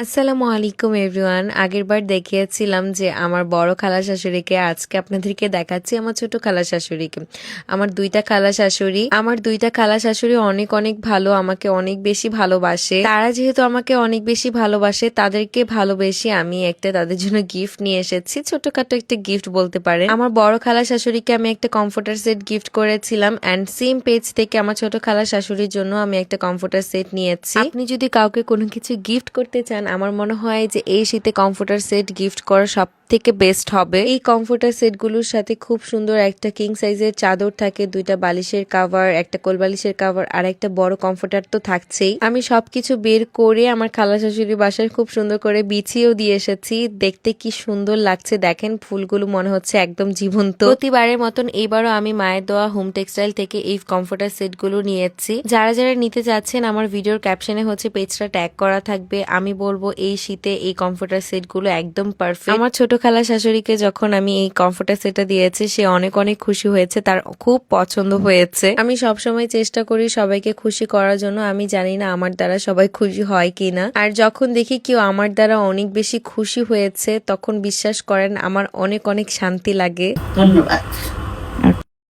আসসালামু আলাইকুম এভরিওয়ান। আগেরবার দেখিয়েছিলাম যে আমার বড় খালা শাশুড়িকে, আজকে আপনাদেরকে দেখাচ্ছি আমার ছোট খালা শাশুড়িকে। আমার দুইটা খালা শাশুড়ি অনেক অনেক ভালো, আমাকে অনেক বেশি ভালোবাসে। তারা যেহেতু আমাকে অনেক বেশি ভালোবাসে, তাদেরকে ভালোবেসে আমি একটা তাদের জন্য গিফট নিয়ে এসেছি, ছোটখাটো একটা গিফট বলতে পারে। আমার বড় খালা শাশুড়িকে আমি একটা কমফোর্টার সেট গিফট করেছিলাম, অ্যান্ড সেম পেজ থেকে আমার ছোট খালা শাশুড়ির জন্য আমি একটা কমফোর্টার সেট নিয়েছি। আপনি যদি কাউকে কোনো কিছু গিফট করতে চান, আমার মনে হয় যে এই শীতে কমফোর্টার সেট গিফট করা সব থেকে বেস্ট হবে। এই কমফোর্টার সেটগুলোর সাথে খুব সুন্দর একটা কিং সাইজের চাদর থাকে, দুইটা বালিশের কাভার, একটা কোল বালিশের কাভার, আর একটা বড় কমফোর্টার তো থাকছেই। আমি সবকিছু বের করে আমার খালা শাশুড়ির বাসায় খুব সুন্দর করে বিছিয়েও দিয়ে এসেছি। দেখতে কি সুন্দর লাগছে দেখেন, ফুলগুলো মনে হচ্ছে একদম জীবন্ত। প্রতিবারের মতন এবারও আমি মায়ের দেওয়া হোম টেক্সটাইল থেকে এই কমফোর্টার সেটগুলো নিয়েছি। যারা যারা নিতে চাচ্ছেন, আমার ভিডিওর ক্যাপশনে হচ্ছে পেজটা ট্যাগ করা থাকবে। আমি বলবো এই শীতে এই কমফোর্টার সেটগুলো একদম পারফেক্ট। আমার ছোট খালা শাশুড়িকে যখন আমি এই কমফোর্টার সেটটা দিয়েছি, সে অনেক অনেক খুশি হয়েছে, তার খুব পছন্দ হয়েছে। আমি সবসময় চেষ্টা করি সবাইকে খুশি করার জন্য। আমি জানি না আমার দ্বারা সবাই খুশি হয় কিনা, আর যখন দেখি কেউ আমার দ্বারা অনেক বেশি খুশি হয়েছে, তখন বিশ্বাস করেন আমার অনেক অনেক শান্তি লাগে। ধন্যবাদ।